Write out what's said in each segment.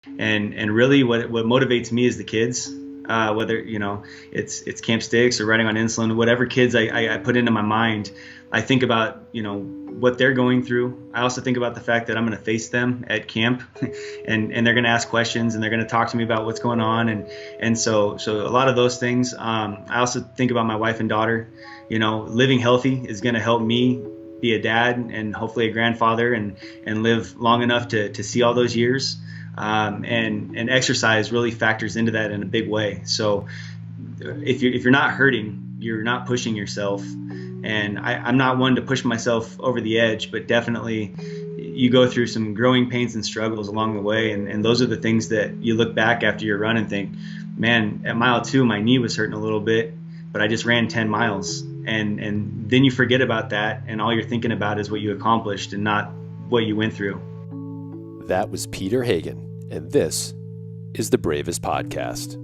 And really what motivates me is the kids. Whether it's Camp Sticks or riding on insulin, whatever kids I put into my mind, I think about what they're going through. I also think about the fact that I'm going to face them at camp, and they're going to ask questions and they're going to talk to me about what's going on, and so a lot of those things. I also think about my wife and daughter. Living healthy is going to help me be a dad and hopefully a grandfather and live long enough to see all those years. And exercise really factors into that in a big way. So if you're not hurting, you're not pushing yourself. And I'm not one to push myself over the edge, but definitely you go through some growing pains and struggles along the way. And those are the things that you look back after your run and think, man, at mile 2, my knee was hurting a little bit, but I just ran 10 miles. And then you forget about that. And all you're thinking about is what you accomplished and not what you went through. That was Peter Hagen, and this is the Bravest Podcast.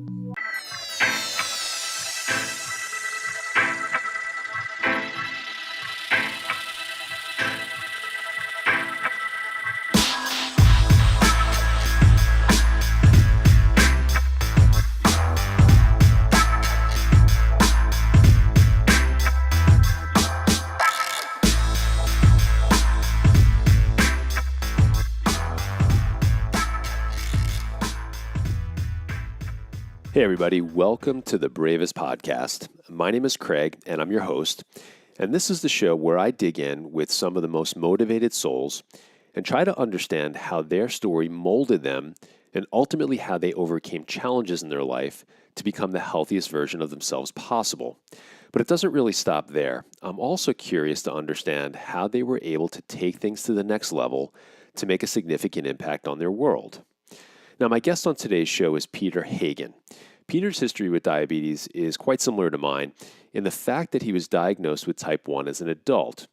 Hey everybody, welcome to the Bravest Podcast. My name is Craig and I'm your host, and this is the show where I dig in with some of the most motivated souls and try to understand how their story molded them and ultimately how they overcame challenges in their life to become the healthiest version of themselves possible. But it doesn't really stop there. I'm also curious to understand how they were able to take things to the next level to make a significant impact on their world. Now, my guest on today's show is Peter Hagen. Peter's history with diabetes is quite similar to mine in the fact that he was diagnosed with type 1 as an adult.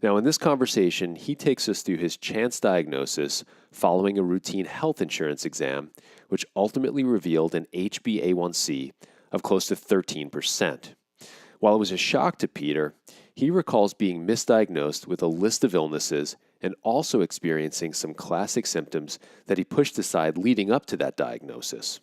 Now, in this conversation, he takes us through his chance diagnosis following a routine health insurance exam, which ultimately revealed an HbA1c of close to 13%. While it was a shock to Peter, he recalls being misdiagnosed with a list of illnesses and also experiencing some classic symptoms that he pushed aside leading up to that diagnosis.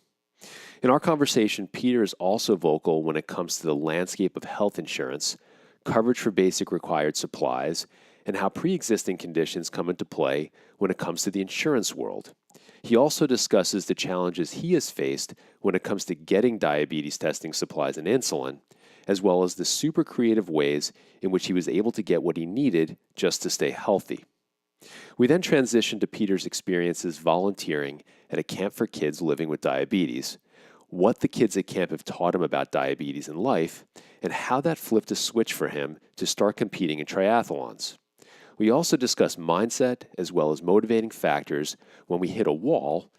In our conversation, Peter is also vocal when it comes to the landscape of health insurance, coverage for basic required supplies, and how pre-existing conditions come into play when it comes to the insurance world. He also discusses the challenges he has faced when it comes to getting diabetes testing supplies and insulin, as well as the super creative ways in which he was able to get what he needed just to stay healthy. We then transitioned to Peter's experiences volunteering at a camp for kids living with diabetes, what the kids at camp have taught him about diabetes in life, and how that flipped a switch for him to start competing in triathlons. We also discuss mindset as well as motivating factors when we hit a wall,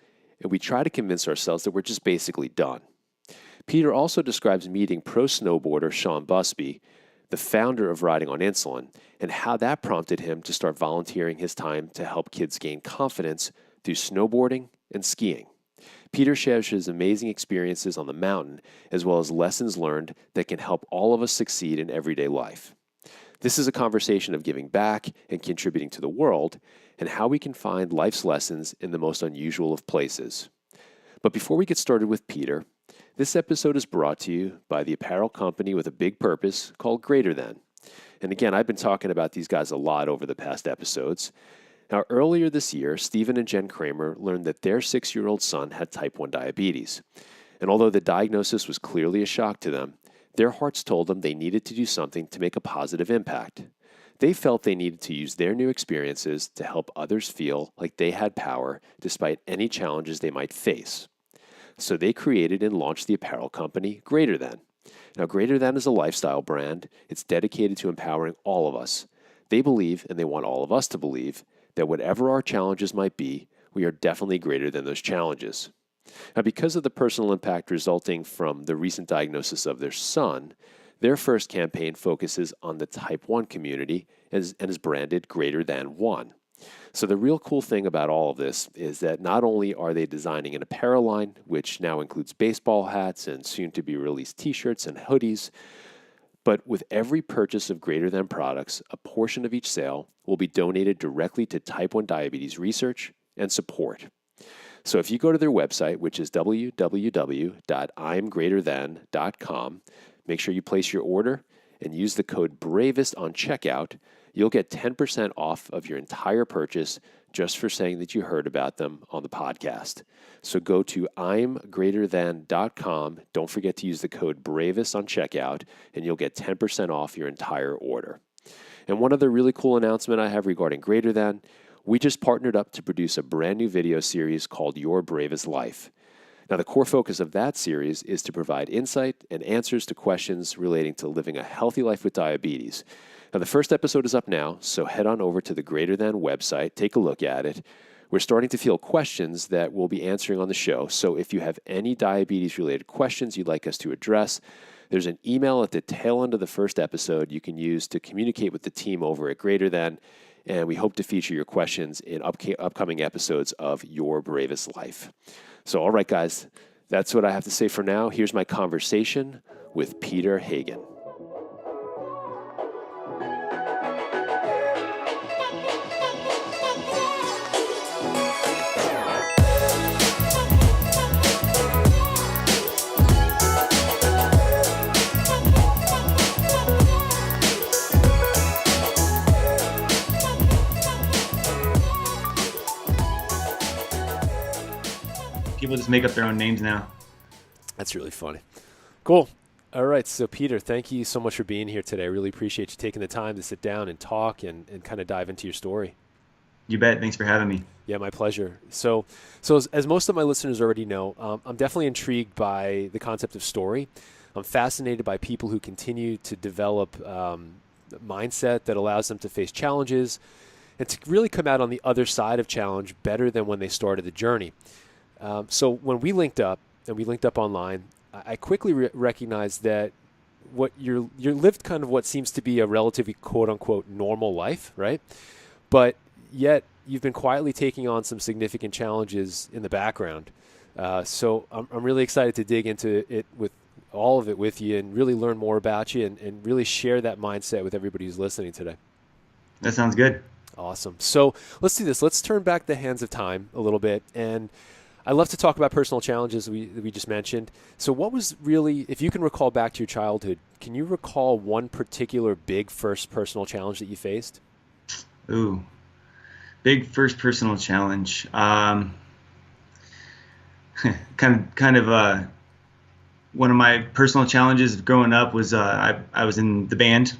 and we try to convince ourselves that we're just basically done. Peter also describes meeting pro snowboarder Sean Busby, the founder of Riding on Insulin, and how that prompted him to start volunteering his time to help kids gain confidence through snowboarding and skiing. Peter shares his amazing experiences on the mountain, as well as lessons learned that can help all of us succeed in everyday life. This is a conversation of giving back and contributing to the world, and how we can find life's lessons in the most unusual of places. But before we get started with Peter, this episode is brought to you by the apparel company with a big purpose called Greater Than. And again, I've been talking about these guys a lot over the past episodes. Now, earlier this year, Stephen and Jen Kramer learned that their 6-year-old son had type 1 diabetes. And although the diagnosis was clearly a shock to them, their hearts told them they needed to do something to make a positive impact. They felt they needed to use their new experiences to help others feel like they had power despite any challenges they might face. So they created and launched the apparel company Greater Than. Now, Greater Than is a lifestyle brand. It's dedicated to empowering all of us. They believe, and they want all of us to believe, that whatever our challenges might be, we are definitely greater than those challenges. Now, because of the personal impact resulting from the recent diagnosis of their son, their first campaign focuses on the type 1 community and is branded Greater Than 1. So the real cool thing about all of this is that not only are they designing an apparel line, which now includes baseball hats and soon-to-be released t-shirts and hoodies, but with every purchase of Greater Than products, a portion of each sale will be donated directly to type 1 diabetes research and support. So if you go to their website, which is www.imgreaterthan.com, make sure you place your order and use the code BRAVEST on checkout. You'll get 10% off of your entire purchase just for saying that you heard about them on the podcast. So go to imgreaterthan.com. Don't forget to use the code BRAVEST on checkout, and you'll get 10% off your entire order. And one other really cool announcement I have regarding Greater Than, we just partnered up to produce a brand new video series called Your Bravest Life. Now, the core focus of that series is to provide insight and answers to questions relating to living a healthy life with diabetes. Now, the first episode is up now, so head on over to the Greater Than website, take a look at it. We're starting to field questions that we'll be answering on the show, so if you have any diabetes-related questions you'd like us to address, there's an email at the tail end of the first episode you can use to communicate with the team over at Greater Than, and we hope to feature your questions in upcoming episodes of Your Bravest Life. So, all right, guys, that's what I have to say for now. Here's my conversation with Peter Hagen. People just make up their own names now. That's really funny. Cool. All right. So, Peter, thank you so much for being here today. I really appreciate you taking the time to sit down and talk and kind of dive into your story. You bet. Thanks for having me. Yeah, my pleasure. So as most of my listeners already know, I'm definitely intrigued by the concept of story. I'm fascinated by people who continue to develop a mindset that allows them to face challenges and to really come out on the other side of challenge better than when they started the journey. So when we linked up, and we linked up online, I quickly recognized that what you lived kind of what seems to be a relatively quote-unquote normal life, right? But yet you've been quietly taking on some significant challenges in the background. So I'm really excited to dig into it with all of it with you and really learn more about you and really share that mindset with everybody who's listening today. That sounds good. Awesome. So let's do this. Let's turn back the hands of time a little bit. And I love to talk about personal challenges we just mentioned. So what was really, if you can recall back to your childhood, can you recall one particular big first personal challenge that you faced? Ooh, big first personal challenge. Kind of one of my personal challenges growing up was I was in the band.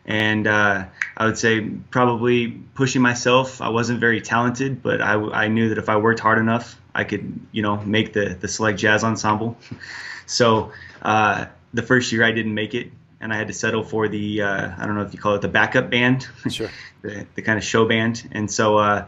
And I would say probably pushing myself. I wasn't very talented, but I knew that if I worked hard enough, I could, make the select jazz ensemble. So the first year I didn't make it, and I had to settle for the I don't know if you call it the backup band, Sure. the kind of show band. And so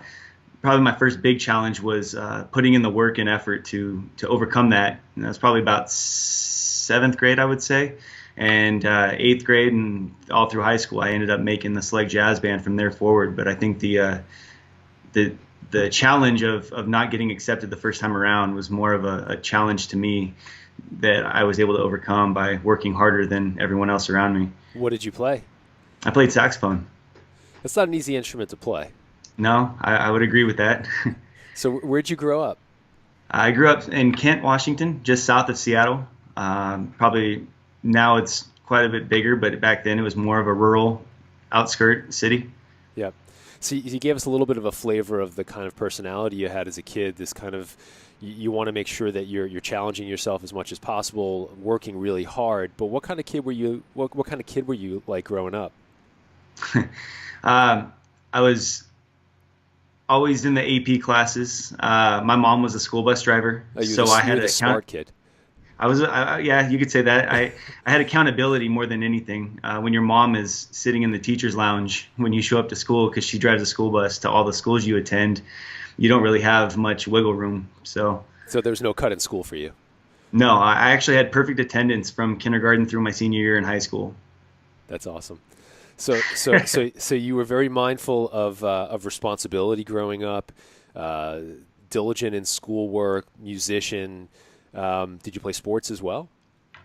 probably my first big challenge was putting in the work and effort to overcome that. And that was probably about 7th grade, I would say. And 8th grade and all through high school, I ended up making the select jazz band from there forward. But I think the challenge of not getting accepted the first time around was more of a challenge to me that I was able to overcome by working harder than everyone else around me. What did you play? I played saxophone. That's not an easy instrument to play. No, I would agree with that. So where'd you grow up? I grew up in Kent, Washington, just south of Seattle. Probably now it's quite a bit bigger, but back then it was more of a rural outskirt city. Yeah. So you gave us a little bit of a flavor of the kind of personality you had as a kid, this kind of, you want to make sure that you're challenging yourself as much as possible, working really hard. But what kind of kid were you, what kind of kid were you like growing up? I was always in the AP classes. My mom was a school bus driver, so I had a smart kid. I was, yeah, you could say that. I had accountability more than anything. When your mom is sitting in the teacher's lounge when you show up to school because she drives a school bus to all the schools you attend, you don't really have much wiggle room. So there's no cut in school for you? No, I actually had perfect attendance from kindergarten through my senior year in high school. That's awesome. So you were very mindful of responsibility growing up, diligent in schoolwork, musician. Did you play sports as well?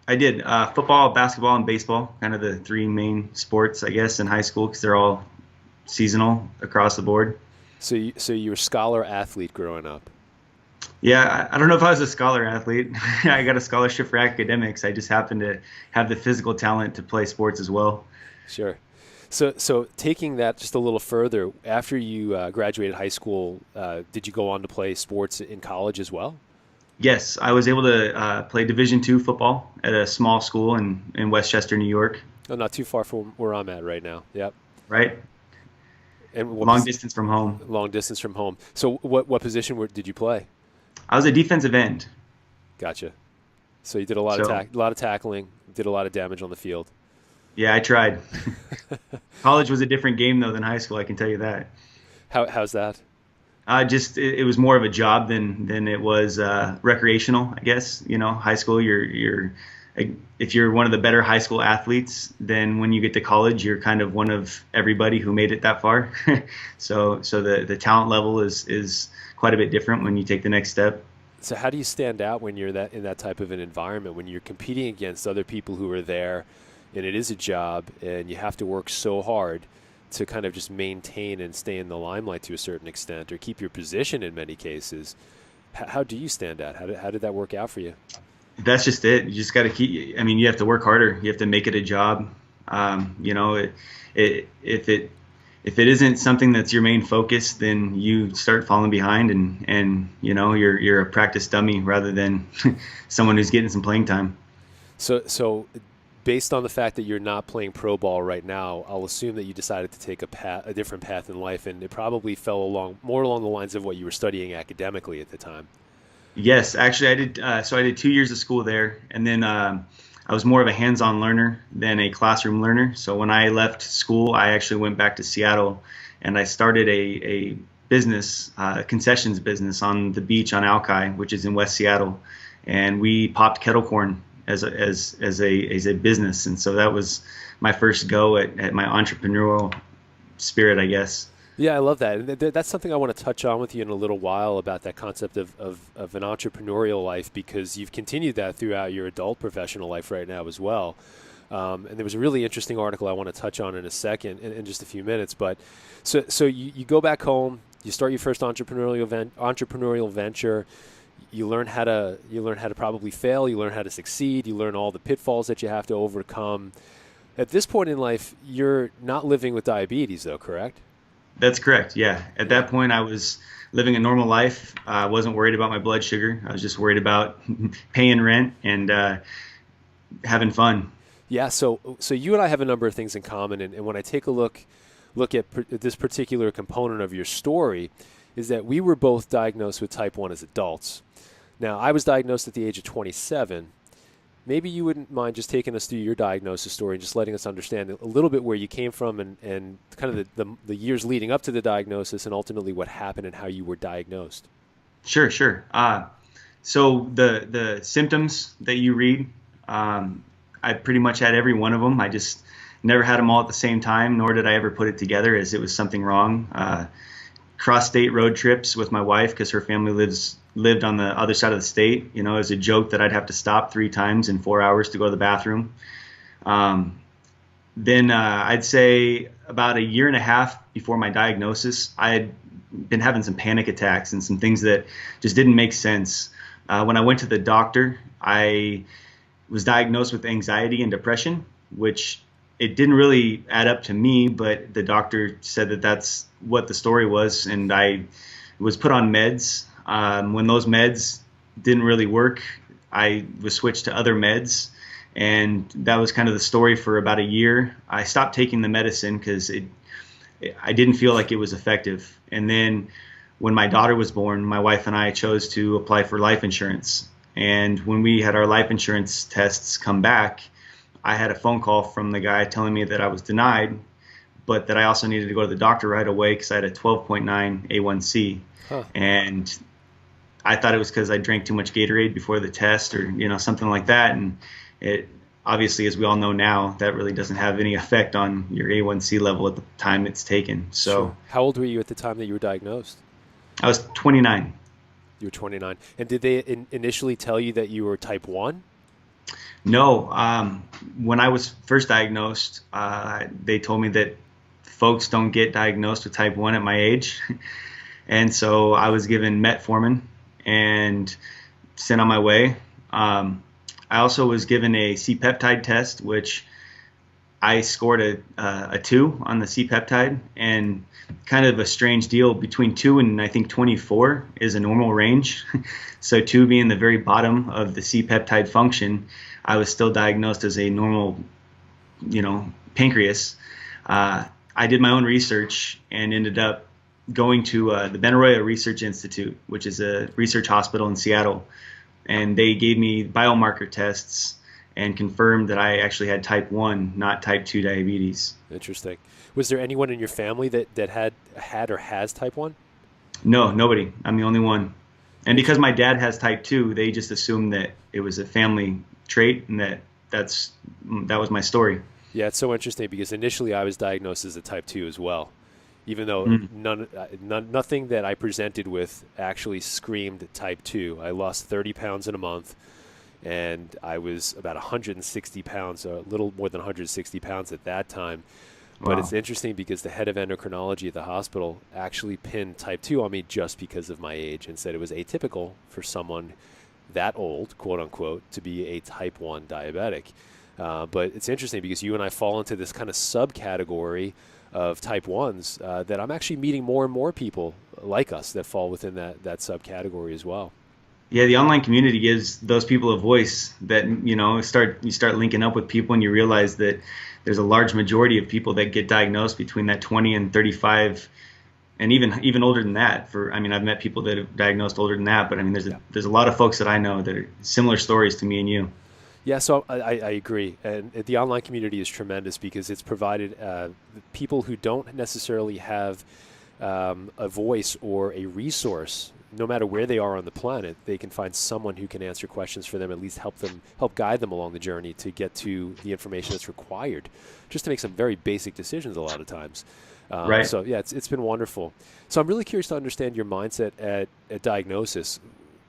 I did. Football, basketball, and baseball, kind of the three main sports, I guess, in high school because they're all seasonal across the board. So you were a scholar athlete growing up? Yeah, I don't know if I was a scholar athlete. I got a scholarship for academics. I just happened to have the physical talent to play sports as well. Sure. So taking that just a little further, after you graduated high school, did you go on to play sports in college as well? Yes, I was able to play Division II football at a small school in Westchester, New York. Oh, not too far from where I'm at right now. Yep. Right? And Long distance from home. long distance from home. So what position did you play? I was a defensive end. Gotcha. So you did a lot of So, a lot of tackling, did a lot of damage on the field. yeah, I tried. College was a different game though than high school, I can tell you that. How's that? Just it was more of a job than it was recreational, I guess. High school, you're if you're one of the better high school athletes, then when you get to college, you're kind of one of everybody who made it that far. So the talent level is quite a bit different when you take the next step. So how do you stand out when you're in that type of an environment, when you're competing against other people who are there, and it is a job, and you have to work so hard to kind of just maintain and stay in the limelight to a certain extent, or keep your position in many cases? How do you stand out? How did that work out for you? That's just it. You just got to keep. I mean, you have to work harder. You have to make it a job. If it isn't something that's your main focus, then you start falling behind, and you're a practice dummy rather than someone who's getting some playing time. So based on the fact that you're not playing pro ball right now, I'll assume that you decided to take a different path in life, and it probably fell more along the lines of what you were studying academically at the time. Yes, actually, I did. So I did 2 years of school there, and then I was more of a hands-on learner than a classroom learner. So when I left school, I actually went back to Seattle, and I started a business, concessions business on the beach on Alki, which is in West Seattle, and we popped kettle corn as a business, and so that was my first go at my entrepreneurial spirit, I guess. Yeah, I love that. And that's something I want to touch on with you in a little while, about that concept of an entrepreneurial life, because you've continued that throughout your adult professional life right now as well. And there was a really interesting article I want to touch on in a second, in just a few minutes. But so you go back home, you start your first entrepreneurial venture. You learn how to probably fail. You learn how to succeed. You learn all the pitfalls that you have to overcome. At this point in life, you're not living with diabetes, though, correct? That's correct. Yeah. At that point, I was living a normal life. I wasn't worried about my blood sugar. I was just worried about paying rent and having fun. Yeah. So you and I have a number of things in common, and when I take a look at this particular component of your story, is that we were both diagnosed with type 1 as adults. Now, I was diagnosed at the age of 27. Maybe you wouldn't mind just taking us through your diagnosis story and just letting us understand a little bit where you came from, and kind of the years leading up to the diagnosis, and ultimately what happened and how you were diagnosed. Sure. So the symptoms that you read, I pretty much had every one of them. I just never had them all at the same time, nor did I ever put it together as it was something wrong. Cross-state road trips with my wife, because her family lived on the other side of the state. It was a joke that I'd have to stop 3 times in 4 hours to go to the bathroom. Then I'd say about a year and a half before my diagnosis, I had been having some panic attacks and some things that just didn't make sense. When I went to the doctor, I was diagnosed with anxiety and depression, which it didn't really add up to me, but the doctor said that that's what the story was, and I was put on meds. When those meds didn't really work, I was switched to other meds, and that was kind of the story for about a year. I stopped taking the medicine because I didn't feel like it was effective. And then when my daughter was born, my wife and I chose to apply for life insurance. And when we had our life insurance tests come back, I had a phone call from the guy telling me that I was denied, but that I also needed to go to the doctor right away because I had a 12.9 A1C. Huh. And I thought it was because I drank too much Gatorade before the test, or something like that. And it obviously, as we all know now, that really doesn't have any effect on your A1C level at the time it's taken. So, sure. How old were you at the time that you were diagnosed? I was 29. You were 29. And did they initially tell you that you were type 1? No. When I was first diagnosed, they told me that folks don't get diagnosed with type 1 at my age. And so I was given metformin and sent on my way. I also was given a C-peptide test, which I scored a 2 on the C-peptide, and kind of a strange deal. Between 2 and I think 24 is a normal range. So 2 being the very bottom of the C-peptide function, I was still diagnosed as a normal, pancreas. I did my own research and ended up going to the Bennett Research Institute, which is a research hospital in Seattle, and they gave me biomarker tests and confirmed that I actually had type 1, not type 2 diabetes. Interesting. Was there anyone in your family that had or has type 1? No, nobody. I'm the only one. And because my dad has type 2, they just assumed that it was a family trait, and that was my story. Yeah, it's so interesting because initially I was diagnosed as a type 2 as well, even though nothing that I presented with actually screamed type 2. I lost 30 pounds in a month, and I was about 160 pounds, a little more than 160 pounds at that time. But It's interesting because the head of endocrinology at the hospital actually pinned type 2 on me just because of my age, and said it was atypical for someone that old, quote unquote, to be a type 1 diabetic. But it's interesting because you and I fall into this kind of subcategory of type 1s that I'm actually meeting more and more people like us that fall within that subcategory as well. Yeah, the online community gives those people a voice that, you start linking up with people, and you realize that there's a large majority of people that get diagnosed between that 20 and 35, and even older than that. I've met people that have diagnosed older than that, but there's a lot of folks that I know that are similar stories to me and you. Yeah, so I agree. And the online community is tremendous because it's provided people who don't necessarily have a voice or a resource. No matter where they are on the planet, they can find someone who can answer questions for them, at least help guide them along the journey to get to the information that's required, just to make some very basic decisions a lot of times. Right. So yeah, it's been wonderful. So I'm really curious to understand your mindset at diagnosis.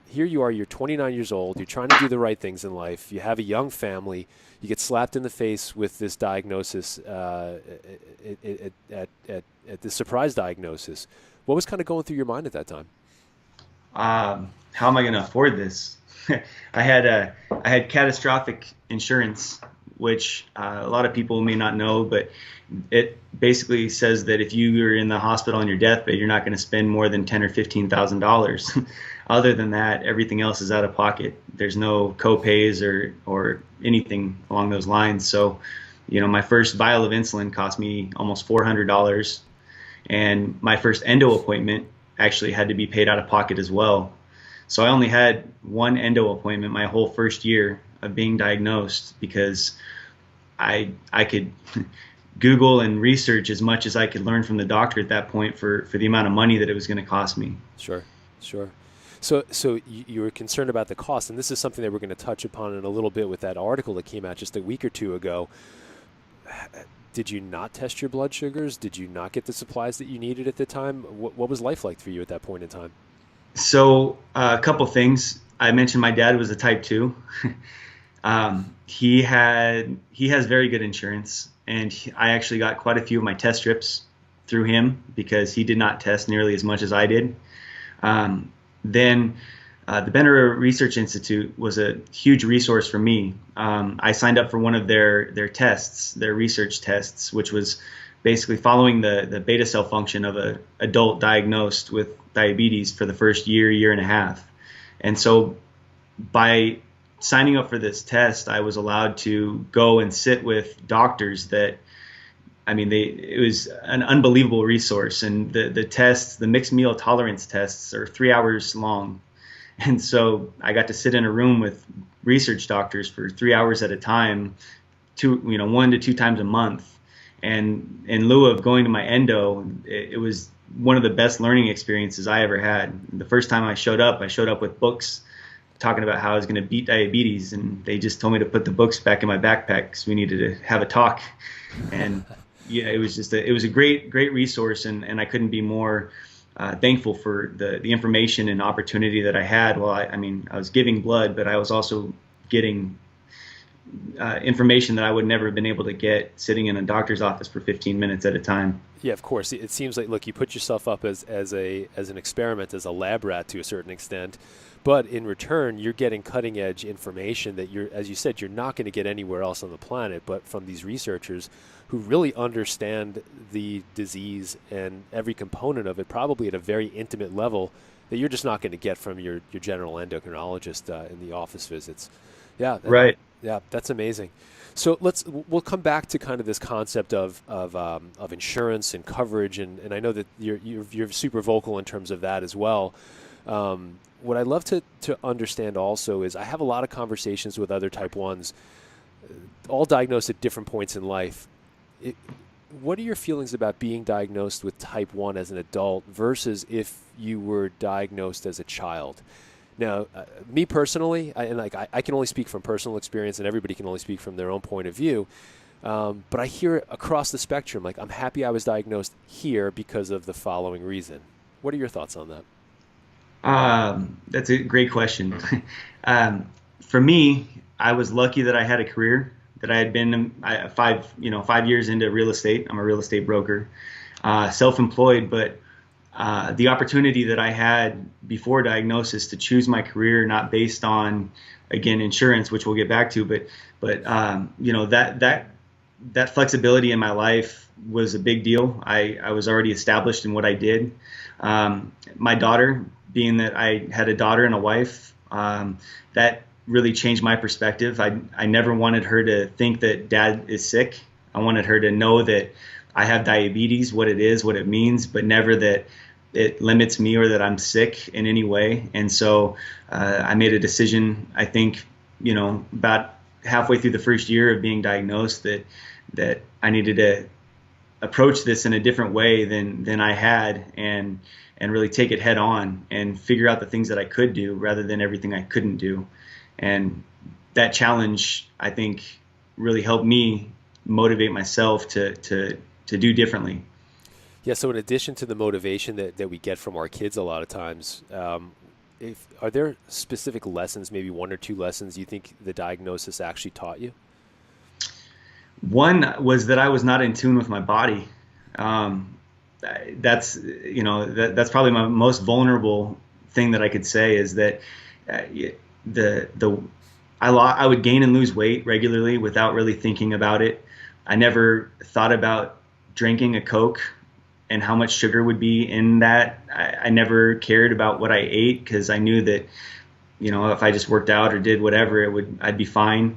Here you are, you're 29 years old, you're trying to do the right things in life, you have a young family, you get slapped in the face with this diagnosis, at this surprise diagnosis. What was kind of going through your mind at that time? How am I going to afford this? I had catastrophic insurance, which a lot of people may not know, but it basically says that if you are in the hospital on your deathbed, you're not going to spend more than $10,000 or $15,000. Other than that, everything else is out of pocket. There's no co-pays or anything along those lines. So, my first vial of insulin cost me almost $400, and my first endo appointment actually had to be paid out of pocket as well. So I only had one endo appointment my whole first year of being diagnosed, because I could Google and research as much as I could learn from the doctor at that point for the amount of money that it was going to cost me. Sure. So you were concerned about the cost, and this is something that we're going to touch upon in a little bit with that article that came out just a week or two ago. Did you not test your blood sugars? Did you not get the supplies that you needed at the time? What was life like for you at that point in time? So a couple things. I mentioned my dad was a type 2. He has very good insurance, and I actually got quite a few of my test strips through him because he did not test nearly as much as I did. Then the Bennett Research Institute was a huge resource for me. I signed up for one of their tests, their research tests, which was basically following the beta cell function of an adult diagnosed with diabetes for the first year and a half. And so by signing up for this test, I was allowed to go and sit with doctors that, it was an unbelievable resource. And the tests, the mixed meal tolerance tests, are 3 hours long. And so I got to sit in a room with research doctors for 3 hours at a time, 1 to 2 times a month. And in lieu of going to my endo, it was one of the best learning experiences I ever had. The first time I showed up with books talking about how I was going to beat diabetes, and they just told me to put the books back in my backpack because we needed to have a talk. And yeah, it was a great resource, and I couldn't be more thankful for the information and opportunity that I had. Well, I was giving blood, but I was also getting information that I would never have been able to get sitting in a doctor's office for 15 minutes at a time. Yeah, of course. It seems like, look, you put yourself up as an experiment, as a lab rat to a certain extent. But in return, you're getting cutting edge information that as you said, you're not going to get anywhere else on the planet, but from these researchers who really understand the disease and every component of it, probably at a very intimate level that you're just not going to get from your general endocrinologist in the office visits. Yeah. Right. Yeah, that's amazing. So we'll come back to kind of this concept of insurance and coverage, and I know that you're super vocal in terms of that as well. What I'd love to understand also is I have a lot of conversations with other type 1s, all diagnosed at different points in life. What are your feelings about being diagnosed with type 1 as an adult versus if you were diagnosed as a child? Now, me personally, I can only speak from personal experience, and everybody can only speak from their own point of view. But I hear it across the spectrum. Like, I'm happy I was diagnosed here because of the following reason. What are your thoughts on that? That's a great question. For me, I was lucky that I had a career, that I had been 5 years into real estate. I'm a real estate broker, self-employed, but the opportunity that I had before diagnosis to choose my career, not based on, again, insurance, which we'll get back to, but that flexibility in my life was a big deal. I was already established in what I did. My daughter, being that I had a daughter and a wife, that really changed my perspective. I never wanted her to think that dad is sick. I wanted her to know that I have diabetes, what it is, what it means, but never that it limits me or that I'm sick in any way. And so I made a decision, I think, about halfway through the first year of being diagnosed, that I needed to approach this in a different way than I had, and really take it head on and figure out the things that I could do rather than everything I couldn't do. And that challenge, I think, really helped me motivate myself to do differently. Yeah, so in addition to the motivation that we get from our kids a lot of times, are there specific lessons, maybe one or two lessons you think the diagnosis actually taught you? One was that I was not in tune with my body. That's probably my most vulnerable thing that I could say, is that I would gain and lose weight regularly without really thinking about it. I never thought about drinking a Coke and how much sugar would be in that. I never cared about what I ate, because I knew that, if I just worked out or did whatever, I'd be fine.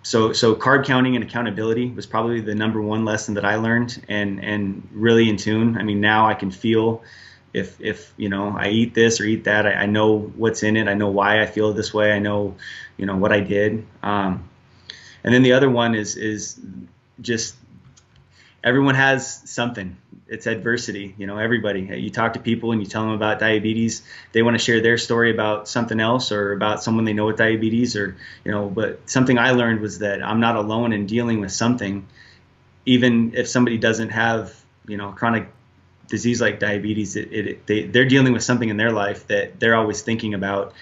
So carb counting and accountability was probably the number one lesson that I learned, and really in tune. I mean, now I can feel if I eat this or eat that, I know what's in it. I know why I feel this way. I know, what I did. And then the other one is just, everyone has something. It's adversity. Everybody. You talk to people and you tell them about diabetes. They want to share their story about something else, or about someone they know with diabetes, or, but something I learned was that I'm not alone in dealing with something. Even if somebody doesn't have, chronic disease like diabetes, they're dealing with something in their life that they're always thinking about,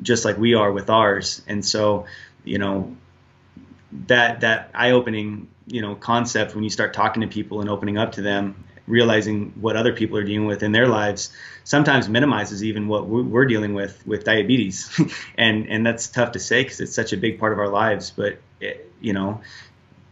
just like we are with ours. And so, that eye-opening, concept, when you start talking to people and opening up to them, realizing what other people are dealing with in their lives, sometimes minimizes even what we're dealing with diabetes. and that's tough to say, because it's such a big part of our lives. But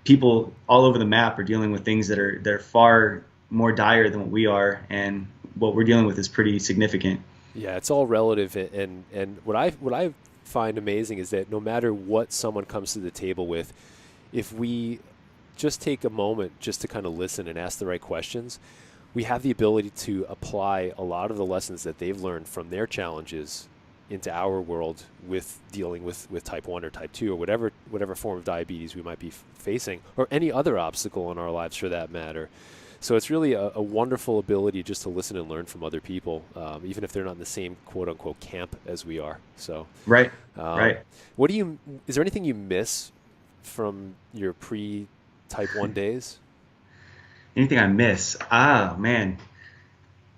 people all over the map are dealing with things that are far more dire than what we are, and what we're dealing with is pretty significant. Yeah, it's all relative, and what I find amazing is that no matter what someone comes to the table with, if we just take a moment just to kind of listen and ask the right questions, we have the ability to apply a lot of the lessons that they've learned from their challenges into our world with dealing with type 1 or type 2 or whatever form of diabetes we might be facing, or any other obstacle in our lives for that matter. So it's really a wonderful ability just to listen and learn from other people, even if they're not in the same quote unquote camp as we are. So right. Right. Is there anything you miss from your pre-type 1 days? Anything I miss? Man.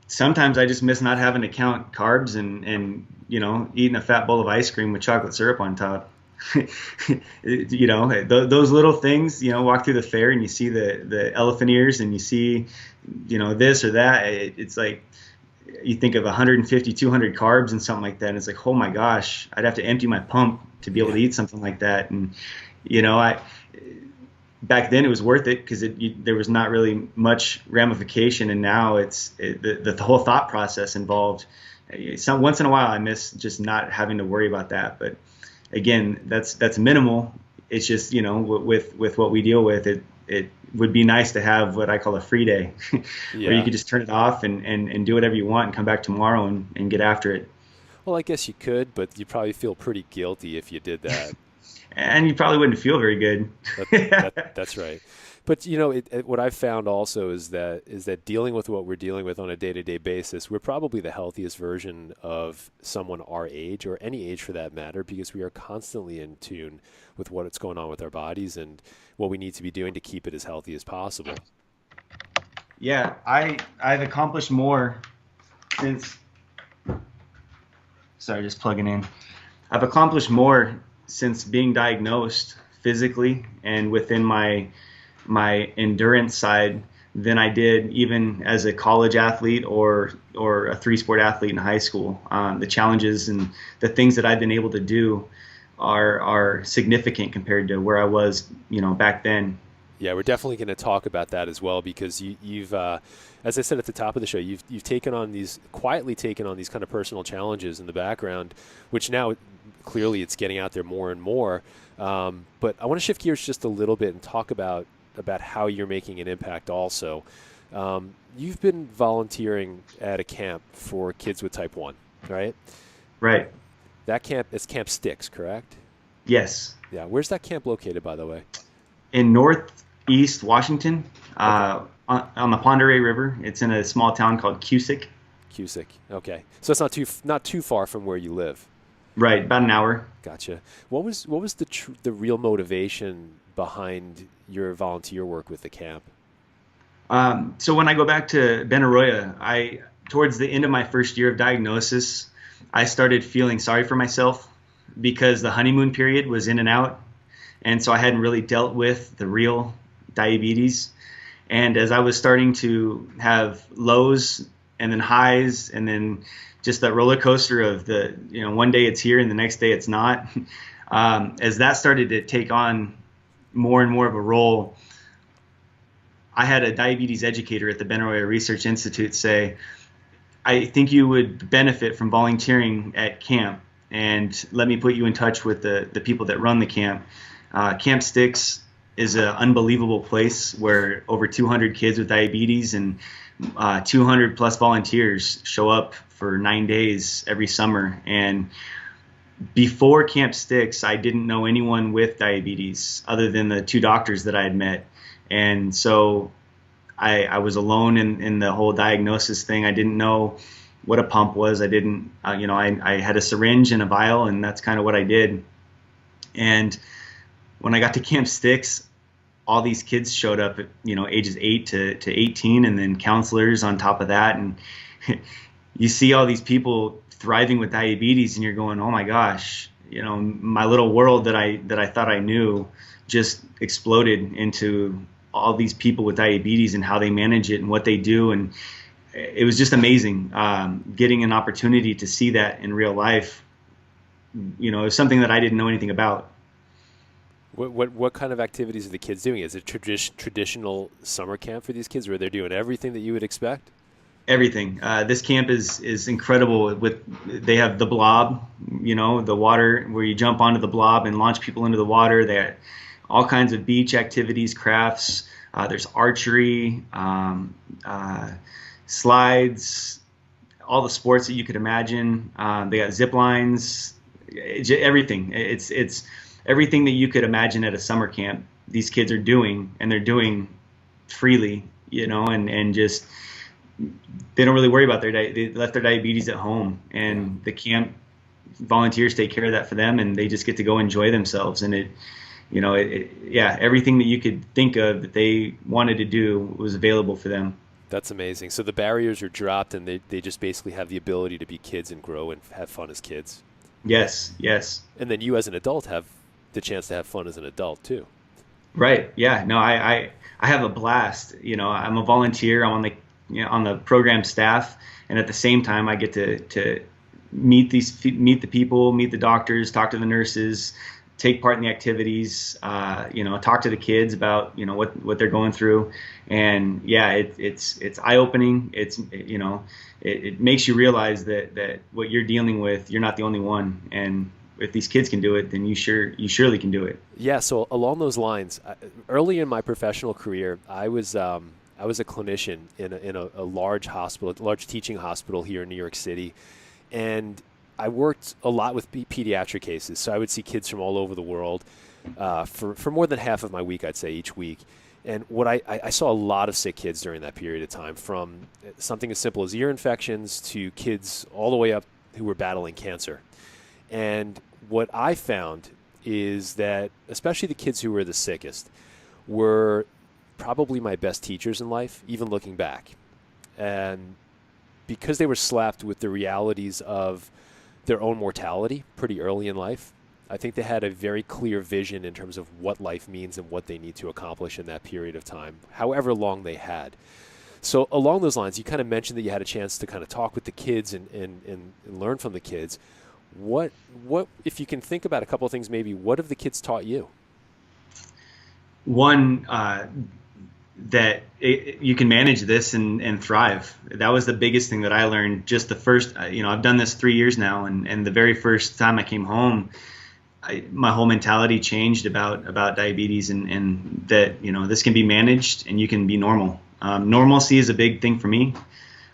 Sometimes I just miss not having to count carbs and eating a fat bowl of ice cream with chocolate syrup on top. Those little things, walk through the fair and you see the elephant ears and you see, this or that. It's like, you think of 150, 200 carbs and something like that. And it's like, oh my gosh, I'd have to empty my pump to be able to eat something like that. And, back then it was worth it because there was not really much ramification. And now the whole thought process involved. Once in a while I miss just not having to worry about that. But again, that's minimal. It's just, with what we deal with, it would be nice to have what I call a free day where you could just turn it off and do whatever you want and come back tomorrow and get after it. Well, I guess you could, but you'd probably feel pretty guilty if you did that. And you probably wouldn't feel very good. That's right. But what I've found also is that dealing with what we're dealing with on a day-to-day basis, we're probably the healthiest version of someone our age, or any age for that matter, because we are constantly in tune with what's going on with our bodies and what we need to be doing to keep it as healthy as possible. Yeah, I've accomplished more since. Sorry, just plugging in. I've accomplished more since being diagnosed physically and within my endurance side than I did even as a college athlete or a 3-sport athlete in high school. The challenges and the things that I've been able to do are significant compared to where I was, back then. Yeah, we're definitely going to talk about that as well, because you've, as I said at the top of the show, you've quietly taken on these kind of personal challenges in the background, which now clearly it's getting out there more and more. But I want to shift gears just a little bit and talk about how you're making an impact also. You've been volunteering at a camp for kids with type 1, right? Right. That camp is Camp Styx, correct? Yes. Yeah. Where's that camp located, by the way? In Northeast Washington, on the Pend Oreille River. It's in a small town called Cusick. Cusick. Okay. So it's not too far from where you live. Right, about an hour. Gotcha. What was the real motivation behind your volunteer work with the camp? So when I go back to Bennett, towards the end of my first year of diagnosis, I started feeling sorry for myself because the honeymoon period was in and out. And so I hadn't really dealt with the real diabetes. And as I was starting to have lows and then highs and then just that roller coaster of one day it's here and the next day it's not, as that started to take on more and more of a role, I had a diabetes educator at the Bennett Research Institute say, I think you would benefit from volunteering at camp, and let me put you in touch with the people that run the camp. Camp Styx is an unbelievable place where over 200 kids with diabetes and 200 plus volunteers show up for 9 days every summer. And before Camp Styx, I didn't know anyone with diabetes other than the 2 doctors that I had met. And so I was alone in the whole diagnosis thing. I didn't know what a pump was. I didn't, I had a syringe and a vial, and that's kind of what I did. And when I got to Camp Styx, all these kids showed up at, ages 8 to 18, and then counselors on top of that. And you see all these people thriving with diabetes, and you're going, oh my gosh, my little world that I thought I knew just exploded into all these people with diabetes and how they manage it and what they do. And it was just amazing getting an opportunity to see that in real life. It was something that I didn't know anything about. What kind of activities are the kids doing? Is it traditional summer camp for these kids where they're doing everything that you would expect? Everything. This camp is incredible. They have the blob, the water where you jump onto the blob and launch people into the water. They have all kinds of beach activities, crafts. There's archery, slides, all the sports that you could imagine. They got zip lines, everything. It's everything that you could imagine at a summer camp. These kids are doing, and they're doing freely, and just they don't really worry about they left their diabetes at home, and the camp volunteers take care of that for them, and they just get to go enjoy themselves. And everything that you could think of that they wanted to do was available for them. That's amazing. So the barriers are dropped, and they just basically have the ability to be kids and grow and have fun as kids. Yes. And then you as an adult have the chance to have fun as an adult too. Right. Yeah. No, I have a blast. I'm a volunteer. I'm on on the program staff, and at the same time I get to meet the people, meet the doctors, talk to the nurses, take part in the activities, talk to the kids about what they're going through, and it's eye opening. It makes you realize that what you're dealing with, you're not the only one, and if these kids can do it, then you surely can do it. Yeah. So along those lines, early in my professional career, I was a clinician in a large hospital, a large teaching hospital here in New York City, and I worked a lot with pediatric cases. So I would see kids from all over the world for more than half of my week, I'd say, each week. And what I saw a lot of sick kids during that period of time, from something as simple as ear infections to kids all the way up who were battling cancer. And what I found is that especially the kids who were the sickest were probably my best teachers in life, even looking back. And because they were slapped with the realities of their own mortality pretty early in life, I think they had a very clear vision in terms of what life means and what they need to accomplish in that period of time, however long they had. So along those lines, you kind of mentioned that you had a chance to kind of talk with the kids and learn from the kids. What if you can think about a couple of things, maybe what have the kids taught you? One, that you can manage this and thrive. That was the biggest thing that I learned. Just the first, I've done this 3 years now, and the very first time I came home, my whole mentality changed about diabetes, and that this can be managed and you can be normal. Normalcy is a big thing for me.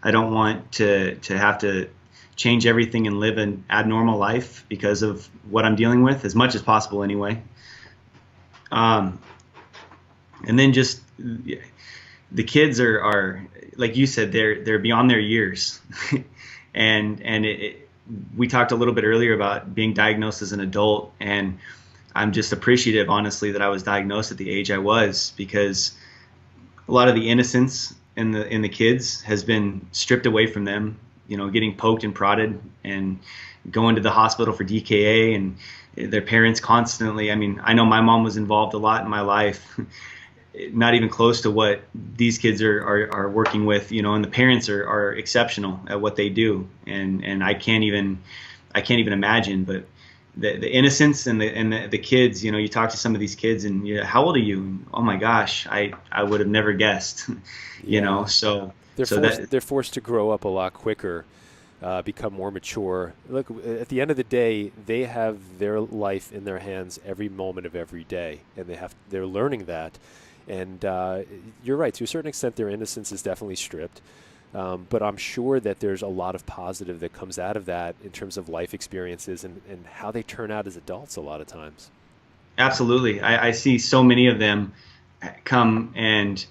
I don't want to have to change everything and live an abnormal life because of what I'm dealing with, as much as possible anyway. And then just the kids are like you said, they're beyond their years, and we talked a little bit earlier about being diagnosed as an adult, and I'm just appreciative, honestly, that I was diagnosed at the age I was, because a lot of the innocence in the kids has been stripped away from them. Getting poked and prodded and going to the hospital for DKA, and their parents constantly. I mean, I know my mom was involved a lot in my life. Not even close to what these kids are working with, and the parents are exceptional at what they do, and I can't even imagine. But the innocence and the kids, you talk to some of these kids, and how old are you? Oh my gosh, I would have never guessed, So they're forced to grow up a lot quicker, become more mature. Look, at the end of the day, they have their life in their hands every moment of every day, and they're learning that. And you're right, to a certain extent, their innocence is definitely stripped. But I'm sure that there's a lot of positive that comes out of that in terms of life experiences and how they turn out as adults a lot of times. Absolutely. I see so many of them come and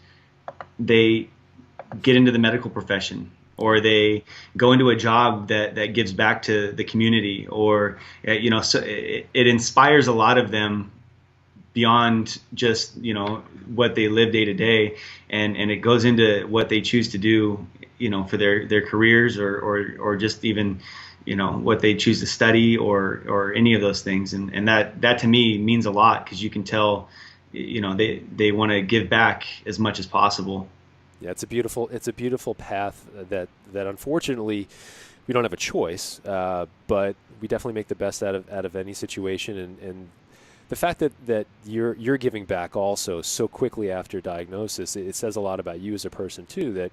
they get into the medical profession, or they go into a job that gives back to the community, or, so it inspires a lot of them beyond just what they live day to day, and it goes into what they choose to do for their careers, or just even what they choose to study, or any of those things, and that to me means a lot, because you can tell they want to give back as much as possible. Yeah, it's a beautiful path that unfortunately we don't have a choice, but we definitely make the best out of any situation, and the fact that you're giving back also so quickly after diagnosis, it says a lot about you as a person too. That,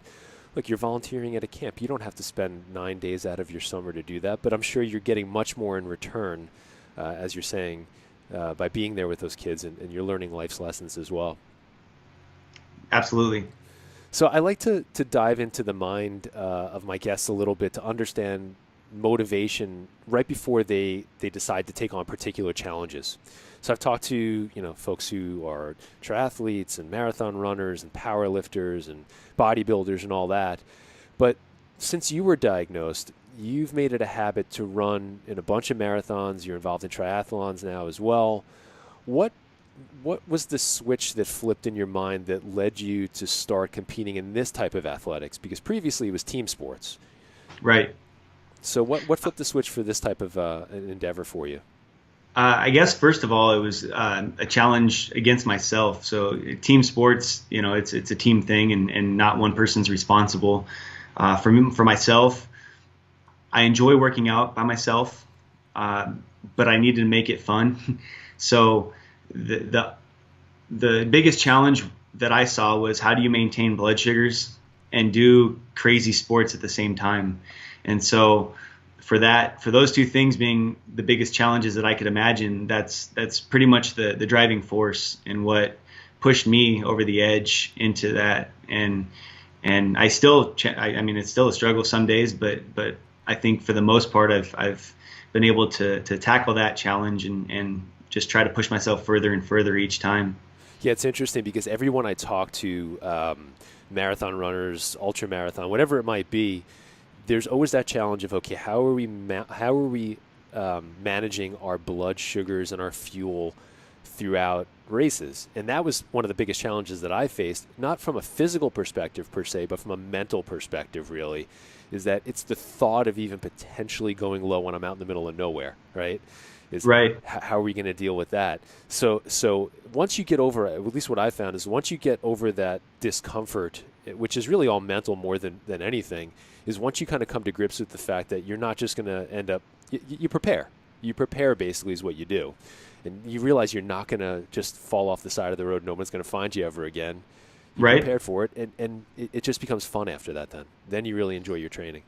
look, you're volunteering at a camp. You don't have to spend 9 days out of your summer to do that, but I'm sure you're getting much more in return, as you're saying, by being there with those kids, and you're learning life's lessons as well. Absolutely. So I like to dive into the mind of my guests a little bit to understand motivation right before they decide to take on particular challenges. So I've talked to folks who are triathletes and marathon runners and power lifters and bodybuilders and all that. But since you were diagnosed, you've made it a habit to run in a bunch of marathons. You're involved in triathlons now as well. What was the switch that flipped in your mind that led you to start competing in this type of athletics? Because previously it was team sports. Right. So what flipped the switch for this type of an endeavor for you? I guess first of all, it was a challenge against myself. So team sports, it's a team thing, and not one person's responsible. For myself, I enjoy working out by myself, but I needed to make it fun. So the, the the biggest challenge that I saw was how do you maintain blood sugars and do crazy sports at the same time. And so for those two things being the biggest challenges that I could imagine, that's pretty much the driving force and what pushed me over the edge into that. And I mean, it's still a struggle some days, but I think for the most part, I've been able to tackle that challenge and just try to push myself further and further each time. Yeah, it's interesting because everyone I talk to, marathon runners, ultra marathon, whatever it might be, there's always that challenge of, okay, how are we managing our blood sugars and our fuel throughout races? And that was one of the biggest challenges that I faced, not from a physical perspective per se, but from a mental perspective, really, is that it's the thought of even potentially going low when I'm out in the middle of nowhere, right? Is Right. how are we going to deal with that? So once you get over, at least what I found is once you get over that discomfort, which is really all mental more than anything, is once you kind of come to grips with the fact that you're not just going to end up, you prepare. You prepare basically is what you do. And you realize you're not going to just fall off the side of the road. No one's going to find you ever again. You Right. prepared for it, and it just becomes fun after that then. Then you really enjoy your training.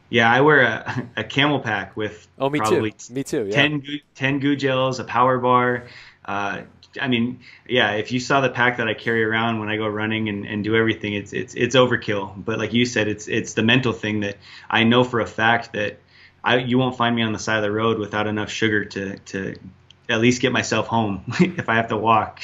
Yeah, I wear a camel pack with Oh, me too. probably Me too, yeah. 10 goo gels, a power bar. Uh, I mean, yeah, if you saw the pack that I carry around when I go running and do everything, it's overkill. But like you said, it's the mental thing that I know for a fact that you won't find me on the side of the road without enough sugar to at least get myself home if I have to walk.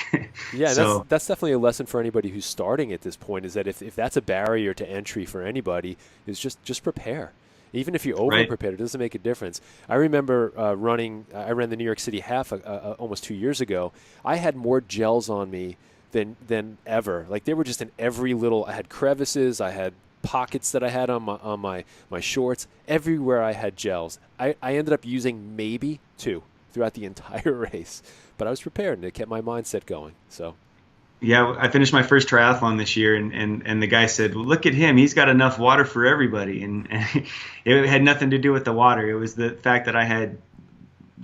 Yeah, So that's definitely a lesson for anybody who's starting at this point, is that if that's a barrier to entry for anybody, is just prepare. Even if you're over right. prepared, it doesn't make a difference. I remember I ran the New York City half almost 2 years ago. I had more gels on me than ever. Like they were just in every little, I had crevices, I had pockets that I had on my shorts. Everywhere I had gels. I ended up using maybe two throughout the entire race. But I was prepared and it kept my mindset going. So Yeah, I finished my first triathlon this year, and the guy said, well, "Look at him; he's got enough water for everybody." And it had nothing to do with the water; it was the fact that I had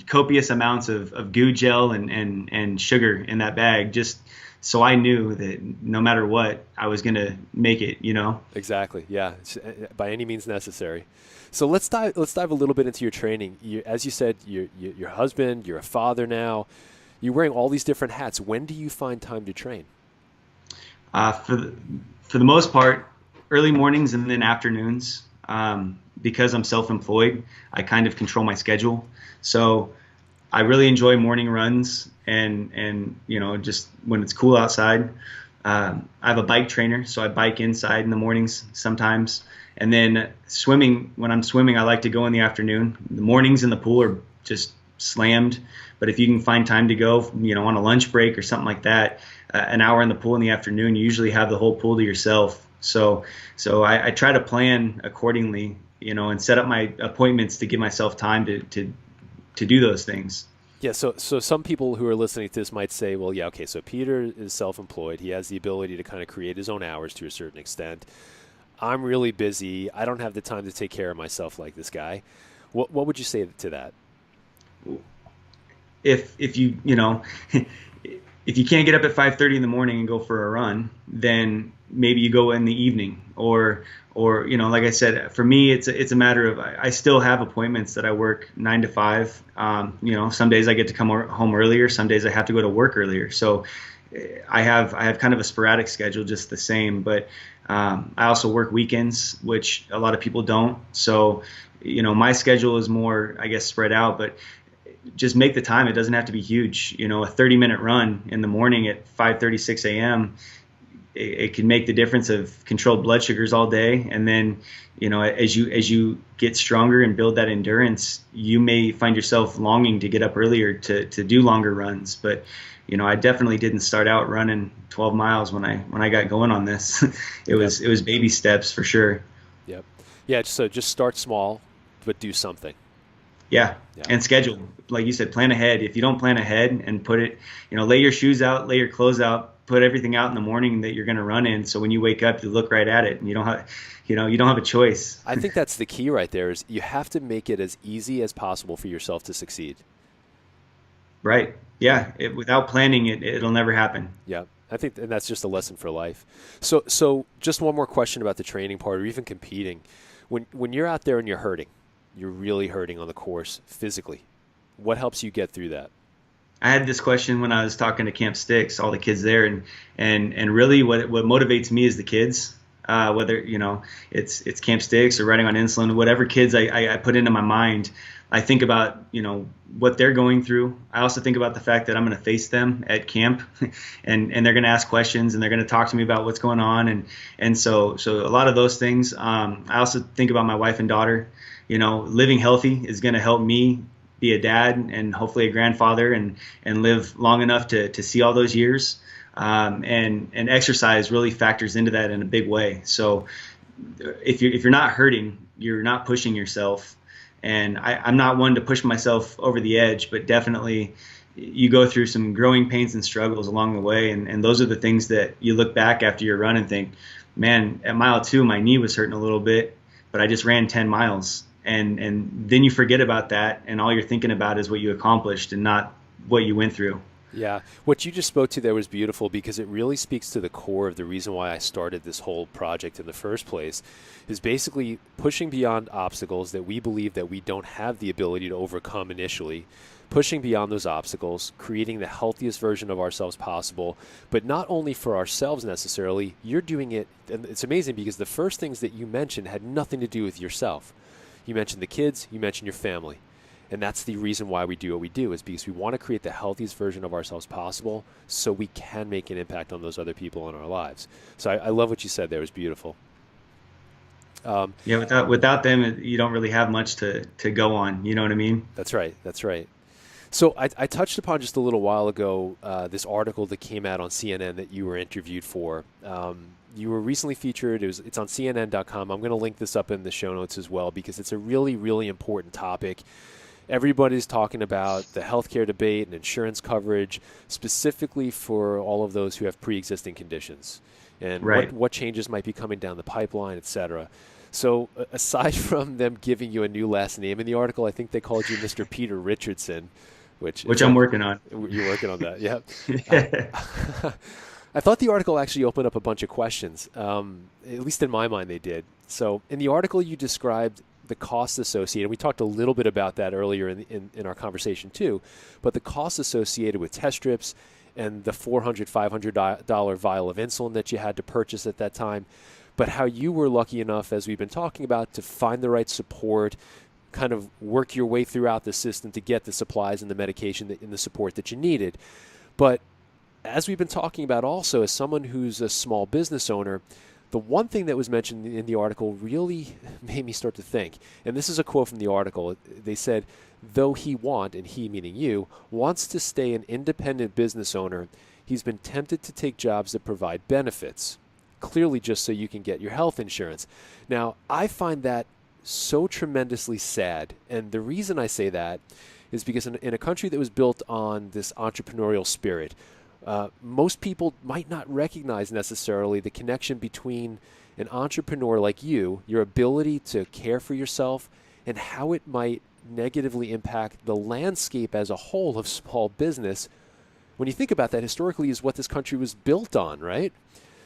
copious amounts of goo gel and sugar in that bag, just so I knew that no matter what, I was gonna make it. exactly, yeah, by any means necessary. So let's dive a little bit into your training. As you said, your husband, you're a father now. You're wearing all these different hats. When do you find time to train? For the most part, early mornings and then afternoons. Because I'm self-employed, I kind of control my schedule. So I really enjoy morning runs and just when it's cool outside. I have a bike trainer, so I bike inside in the mornings sometimes. And then swimming, when I'm swimming, I like to go in the afternoon. The mornings in the pool are just slammed. But if you can find time to go, on a lunch break or something like that, an hour in the pool in the afternoon, you usually have the whole pool to yourself. So I try to plan accordingly, and set up my appointments to give myself time to do those things. Yeah, so some people who are listening to this might say, well, yeah, okay, so Peter is self-employed. He has the ability to kind of create his own hours to a certain extent. I'm really busy. I don't have the time to take care of myself like this guy. What would you say to that? If you if you can't get up at 5:30 in the morning and go for a run, then maybe you go in the evening, or like I said, for me it's a matter of I still have appointments that I work 9 to 5. Some days I get to come home earlier, some days I have to go to work earlier. So I have kind of a sporadic schedule, just the same. But I also work weekends, which a lot of people don't. So my schedule is more, I guess, spread out, but just make the time. It doesn't have to be huge. A 30-minute run in the morning at 5:36 a.m. It can make the difference of controlled blood sugars all day. And then, as you get stronger and build that endurance, you may find yourself longing to get up earlier to do longer runs. But, I definitely didn't start out running 12 miles when I got going on this. It was baby steps for sure. Yep. Yeah, so just start small, but do something. Yeah. Yeah. And schedule, like you said, plan ahead. If you don't plan ahead and put it, lay your shoes out, lay your clothes out, put everything out in the morning that you're going to run in. So when you wake up, you look right at it and you don't have a choice. I think that's the key right there is you have to make it as easy as possible for yourself to succeed. Right. Yeah. Without planning it, it'll never happen. Yeah. I think, and that's just a lesson for life. So just one more question about the training part or even competing. When you're out there and you're really hurting on the course physically, what helps you get through that? I had this question when I was talking to Camp Sticks, all the kids there, and really what motivates me is the kids. Whether it's Camp Sticks or riding on insulin, whatever kids I put into my mind, I think about what they're going through. I also think about the fact that I'm going to face them at camp, and they're going to ask questions and they're going to talk to me about what's going on, and so a lot of those things. I also think about my wife and daughter. Living healthy is going to help me be a dad and hopefully a grandfather and live long enough to see all those years. And exercise really factors into that in a big way. So if you're not hurting, you're not pushing yourself. And I'm not one to push myself over the edge, but definitely you go through some growing pains and struggles along the way. And those are the things that you look back after your run and think, man, at mile 2, my knee was hurting a little bit, but I just ran 10 miles. And then you forget about that, and all you're thinking about is what you accomplished and not what you went through. Yeah. What you just spoke to there was beautiful because it really speaks to the core of the reason why I started this whole project in the first place, is basically pushing beyond obstacles that we believe that we don't have the ability to overcome initially, pushing beyond those obstacles, creating the healthiest version of ourselves possible, but not only for ourselves necessarily. You're doing it, and it's amazing because the first things that you mentioned had nothing to do with yourself. You mentioned the kids, you mentioned your family. And that's the reason why we do what we do, is because we want to create the healthiest version of ourselves possible so we can make an impact on those other people in our lives. So I love what you said there. It was beautiful. Yeah, without them, you don't really have much to go on. You know what I mean? That's right. That's right. So I touched upon just a little while ago this article that came out on CNN that you were interviewed for. You were recently featured. It's on CNN.com. I'm going to link this up in the show notes as well because it's a really, really important topic. Everybody's talking about the healthcare debate and insurance coverage, specifically for all of those who have pre-existing conditions, and right. what changes might be coming down the pipeline, et cetera. So aside from them giving you a new last name in the article, I think they called you Mr. Peter Richardson, which I'm working on. You're working on that, yeah. I thought the article actually opened up a bunch of questions. At least in my mind they did. So in the article you described the costs associated. We talked a little bit about that earlier in our conversation too, but the costs associated with test strips and the $400, $500 vial of insulin that you had to purchase at that time, but how you were lucky enough, as we've been talking about, to find the right support, kind of work your way throughout the system to get the supplies and the medication and the support that you needed. But as we've been talking about also, as someone who's a small business owner, the one thing that was mentioned in the article really made me start to think, and this is a quote from the article. They said, though and he meaning you, wants to stay an independent business owner, he's been tempted to take jobs that provide benefits, clearly just so you can get your health insurance. Now, I find that so tremendously sad, and the reason I say that is because in a country that was built on this entrepreneurial spirit, most people might not recognize necessarily the connection between an entrepreneur like you, your ability to care for yourself, and how it might negatively impact the landscape as a whole of small business. When you think about that, historically is what this country was built on, right?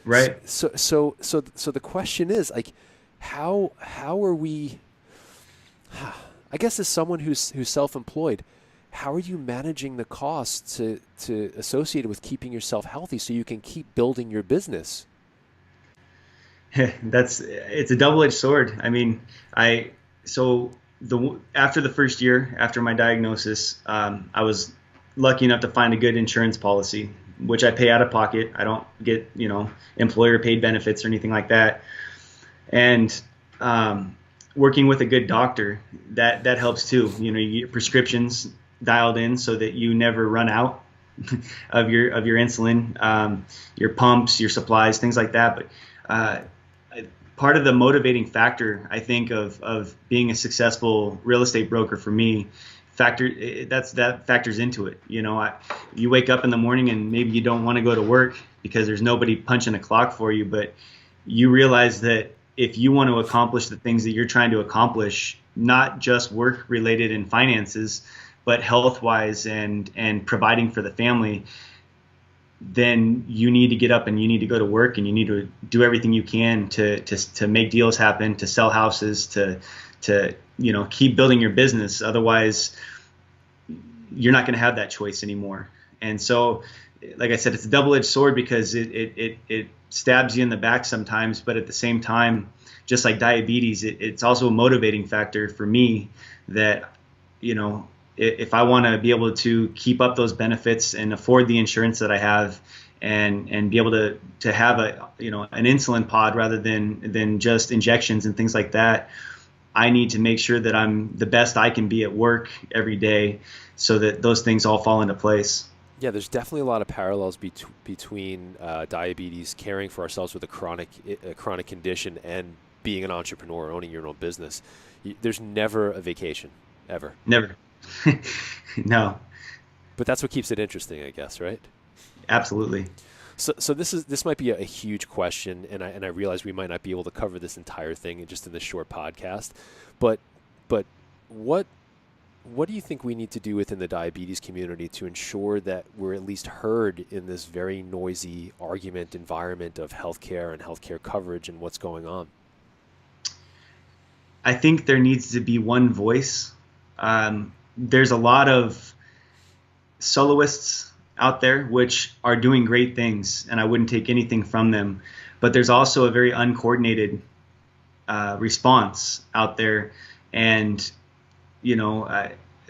Right. So the question is, like, how are we? I guess as someone who's self-employed, how are you managing the costs to associated with keeping yourself healthy so you can keep building your business? It's a double-edged sword. I mean, after the first year, after my diagnosis, I was lucky enough to find a good insurance policy, which I pay out of pocket. I don't get, employer paid benefits or anything like that. And working with a good doctor, that helps too. You get prescriptions dialed in so that you never run out of your insulin, your pumps, your supplies, things like that. But part of the motivating factor, I think, of being a successful real estate broker for me, that factors into it. You wake up in the morning and maybe you don't want to go to work because there's nobody punching a clock for you, but you realize that if you want to accomplish the things that you're trying to accomplish, not just work related in finances, but health wise and providing for the family, then you need to get up and you need to go to work and you need to do everything you can to make deals happen, to sell houses, to keep building your business. Otherwise, you're not going to have that choice anymore. And so, like I said, it's a double-edged sword because it stabs you in the back sometimes, but at the same time, just like diabetes, it's also a motivating factor for me that, if I want to be able to keep up those benefits and afford the insurance that I have and be able to have an insulin pod rather than just injections and things like that, I need to make sure that I'm the best I can be at work every day so that those things all fall into place. Yeah, there's definitely a lot of parallels between diabetes, caring for ourselves with a chronic condition, and being an entrepreneur, owning your own business. There's never a vacation, ever. Never. No. But that's what keeps it interesting, I guess, right? Absolutely. So this might be a huge question, and I realize we might not be able to cover this entire thing just in this short podcast. But what do you think we need to do within the diabetes community to ensure that we're at least heard in this very noisy argument environment of healthcare and healthcare coverage and what's going on? I think there needs to be one voice. There's a lot of soloists out there which are doing great things, and I wouldn't take anything from them. But there's also a very uncoordinated response out there, and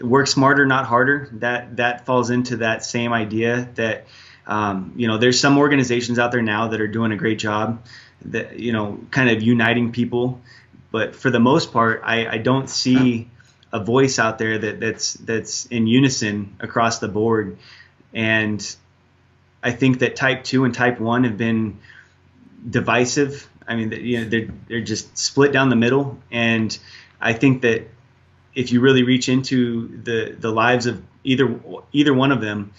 work smarter, not harder. That falls into that same idea that there's some organizations out there now that are doing a great job, that kind of uniting people. But for the most part, I don't see a voice out there that's in unison across the board. And I think that type 2 and type 1 have been divisive. I mean, they're just split down the middle. And I think that if you really reach into the lives of either one of them,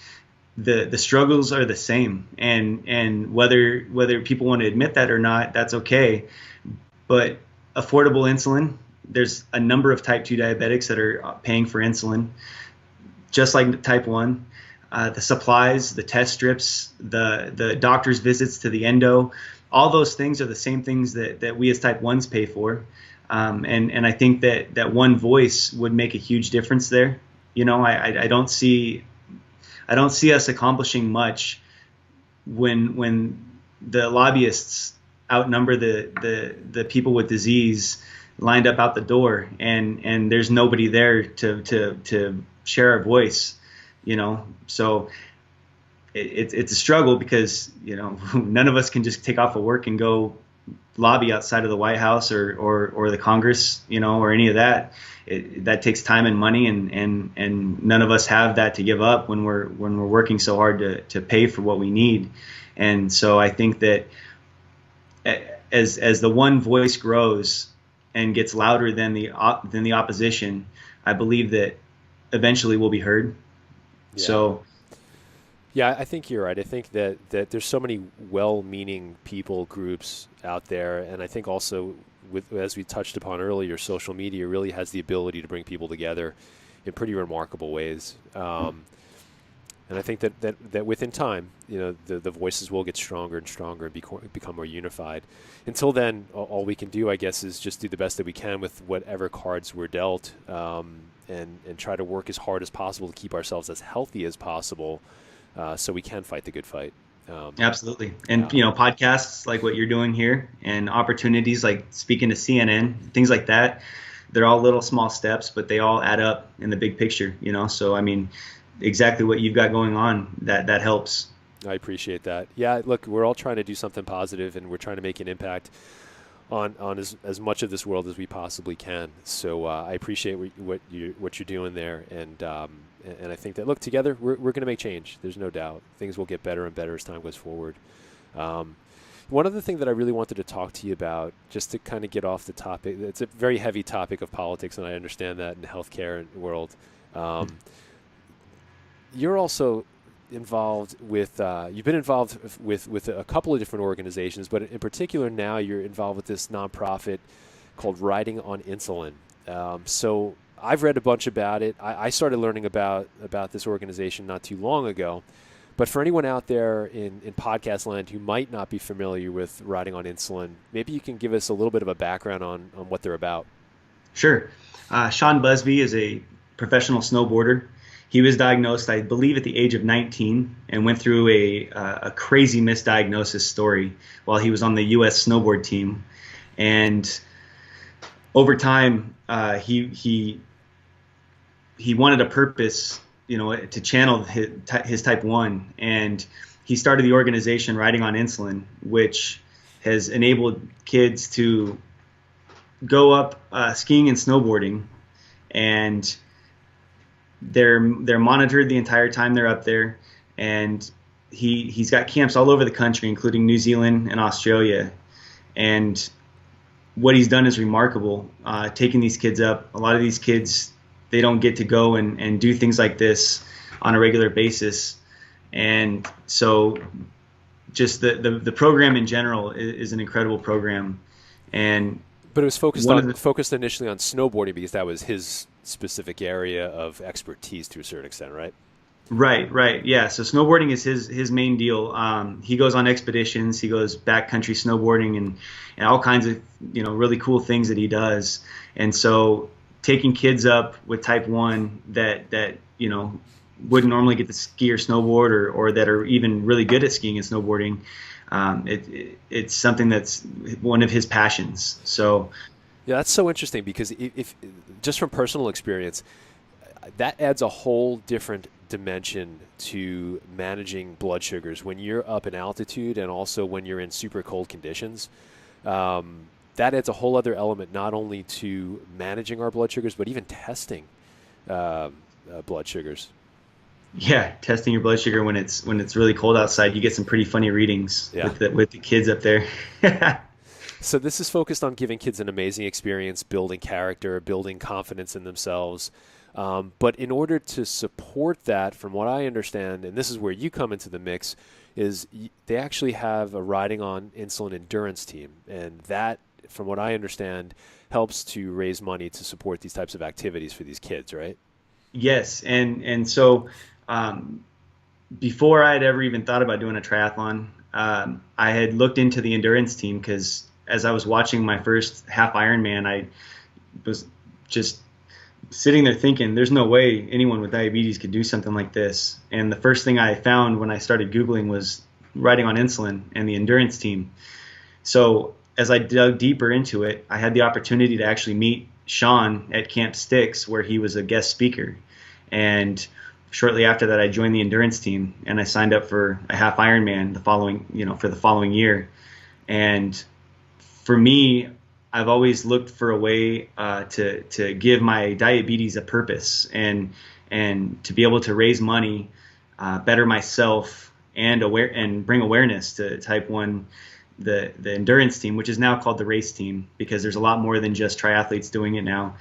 the struggles are the same. And whether people want to admit that or not, that's okay. But affordable insulin, there's a number of type 2 diabetics that are paying for insulin, just like type 1. The supplies, the test strips, the doctor's visits to the endo, all those things are the same things that we as type 1s pay for. And I think that one voice would make a huge difference there. I don't see us accomplishing much when the lobbyists outnumber the people with disease lined up out the door, and there's nobody there to share our voice. So it's a struggle because none of us can just take off of work and go lobby outside of the White House or the Congress, or any of that. That takes time and money, and none of us have that to give up when we're working so hard to pay for what we need. And so I think that as the one voice grows and gets louder than the opposition, I believe that eventually we'll be heard. Yeah. So, yeah, I think you're right. I think that there's so many well-meaning people, groups out there, and I think also, as we touched upon earlier, social media really has the ability to bring people together in pretty remarkable ways. And I think that within time, the voices will get stronger and stronger and become more unified. Until then, all we can do, I guess, is just do the best that we can with whatever cards we're dealt, and try to work as hard as possible to keep ourselves as healthy as possible, so we can fight the good fight. Absolutely. And, podcasts like what you're doing here and opportunities like speaking to CNN, things like that, they're all little small steps, but they all add up in the big picture, So, I mean, exactly what you've got going on, that helps. I appreciate that. Yeah, look, we're all trying to do something positive, and we're trying to make an impact on as much of this world as we possibly can. So I appreciate what you're doing there, and I think that, look, together we're going to make change. There's no doubt. Things will get better and better as time goes forward. One other thing that I really wanted to talk to you about, just to kind of get off the topic, it's a very heavy topic of politics, and I understand that in the healthcare world. Um, you're also involved with, you've been involved with a couple of different organizations, but in particular now you're involved with this nonprofit called Riding on Insulin. So I've read a bunch about it. I started learning about this organization not too long ago. But for anyone out there in podcast land who might not be familiar with Riding on Insulin, maybe you can give us a little bit of a background on what they're about. Sure. Sean Busby is a professional snowboarder. He was diagnosed, I believe, at the age of 19 and went through a crazy misdiagnosis story while he was on the U.S. snowboard team. And over time, he wanted a purpose, to channel his type 1. And he started the organization Riding on Insulin, which has enabled kids to go up skiing and snowboarding, and they're monitored the entire time they're up there. And he's got camps all over the country, including New Zealand and Australia. And what he's done is remarkable, taking these kids up. A lot of these kids, they don't get to go and do things like this on a regular basis. And so just the program in general is an incredible program. But it was focused initially on snowboarding because that was his specific area of expertise to a certain extent, right? Right. Yeah. So snowboarding is his main deal. He goes on expeditions. He goes backcountry snowboarding and all kinds of, really cool things that he does. And so taking kids up with type 1 that wouldn't normally get to ski or snowboard or that are even really good at skiing and snowboarding, it's something that's one of his passions. So yeah, that's so interesting because if just from personal experience, that adds a whole different dimension to managing blood sugars when you're up in altitude and also when you're in super cold conditions. That adds a whole other element, not only to managing our blood sugars, but even testing blood sugars. Yeah, testing your blood sugar when it's really cold outside, you get some pretty funny readings with the kids up there. So this is focused on giving kids an amazing experience, building character, building confidence in themselves. But in order to support that, from what I understand, and this is where you come into the mix, is they actually have a Riding on Insulin endurance team. And that, from what I understand, helps to raise money to support these types of activities for these kids, right? Yes. And so before I had ever even thought about doing a triathlon, I had looked into the endurance team because as I was watching my first half Ironman, I was just sitting there thinking, there's no way anyone with diabetes could do something like this. And the first thing I found when I started Googling was Riding on Insulin and the endurance team. So as I dug deeper into it, I had the opportunity to actually meet Sean at Camp Styx, where he was a guest speaker. And shortly after that, I joined the endurance team and I signed up for a half Ironman for the following year. And for me, I've always looked for a way to give my diabetes a purpose and to be able to raise money, better myself, and bring awareness to type 1, the endurance team, which is now called the race team, because there's a lot more than just triathletes doing it now.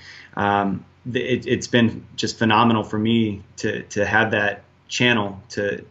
It's been just phenomenal for me to have that channel to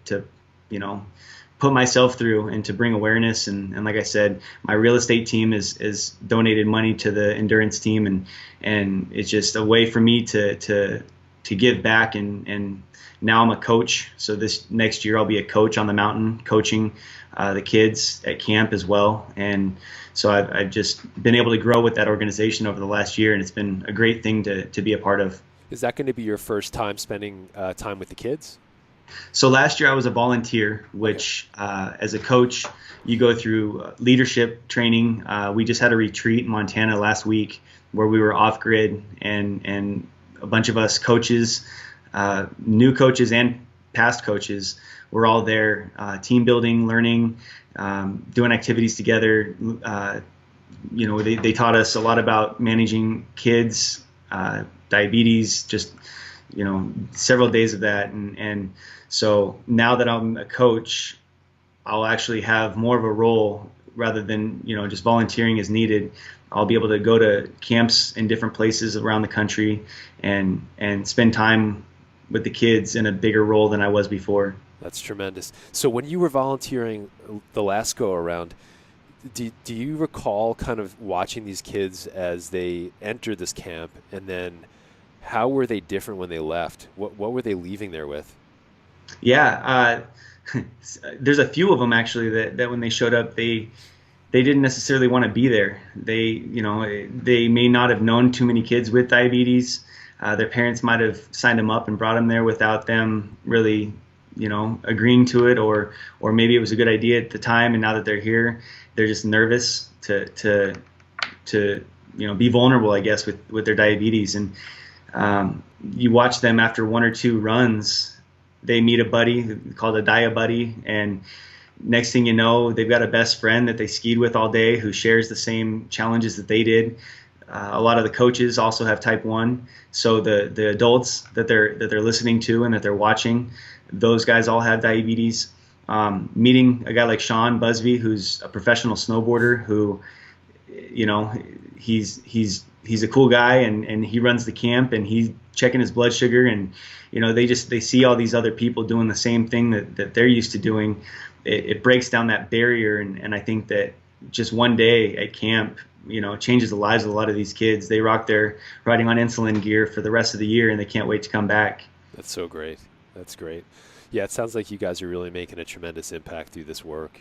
put myself through and to bring awareness. And like I said, my real estate team is donated money to the endurance team, and it's just a way for me to give back. And now I'm a coach. So this next year I'll be a coach on the mountain, coaching the kids at camp as well. And so I've just been able to grow with that organization over the last year, and it's been a great thing to be a part of. Is that going to be your first time spending time with the kids? So last year I was a volunteer, which as a coach, you go through leadership training. We just had a retreat in Montana last week where we were off grid, and a bunch of us coaches, new coaches and past coaches, were all there, team building, learning, doing activities together. They taught us a lot about managing kids, diabetes, just several days of that. And so now that I'm a coach, I'll actually have more of a role rather than, just volunteering as needed. I'll be able to go to camps in different places around the country and spend time with the kids in a bigger role than I was before. That's tremendous. So when you were volunteering the last go around, do you recall kind of watching these kids as they entered this camp, and then how were they different when they left? What were they leaving there with? Yeah, there's a few of them actually that when they showed up, they didn't necessarily want to be there. They may not have known too many kids with diabetes. Their parents might have signed them up and brought them there without them really, agreeing to it, or maybe it was a good idea at the time, and now that they're here, they're just nervous to be vulnerable, I guess, with their diabetes. And you watch them after one or two runs, they meet a buddy called a dia buddy, and next thing you know, they've got a best friend that they skied with all day who shares the same challenges that they did. A lot of the coaches also have type 1, so the adults that they're listening to and that they're watching, those guys all have diabetes. Meeting a guy like Sean Busby, who's a professional snowboarder, who, he's a cool guy, and he runs the camp, and he's checking his blood sugar, and they see all these other people doing the same thing that they're used to doing. It breaks down that barrier, and I think that just one day at camp, changes the lives of a lot of these kids. They rock their riding on insulin gear for the rest of the year, and they can't wait to come back. That's so great. That's great. Yeah, it sounds like you guys are really making a tremendous impact through this work.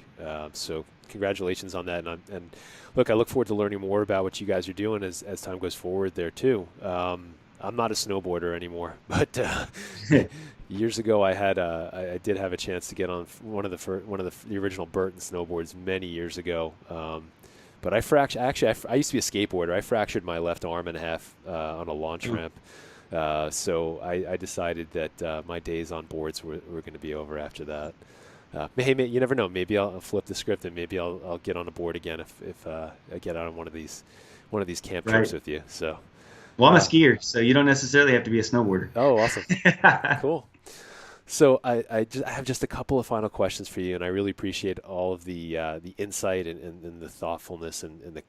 So congratulations on that. And look, I look forward to learning more about what you guys are doing as time goes forward there too. I'm not a snowboarder anymore, but years ago I did have a chance to get on one of the original Burton snowboards many years ago. But I used to be a skateboarder. I fractured my left arm in half on a launch ramp. So I decided that my days on boards were going to be over after that. Hey, you never know. Maybe I'll flip the script, and maybe I'll get on a board again if I get out on one of these camp trips with you. So, well, I'm a skier, so you don't necessarily have to be a snowboarder. Oh, awesome, cool. So I have just a couple of final questions for you, and I really appreciate all of the insight and the thoughtfulness and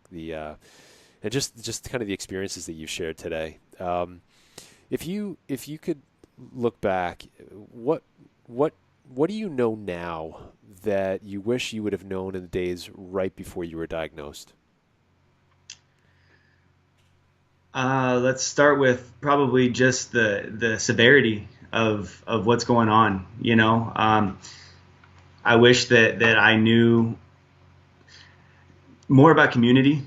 and just kind of the experiences that you shared today. If you could look back, what do you know now that you wish you would have known in the days right before you were diagnosed? Let's start with probably just the severity of what's going on. I wish that I knew more about community.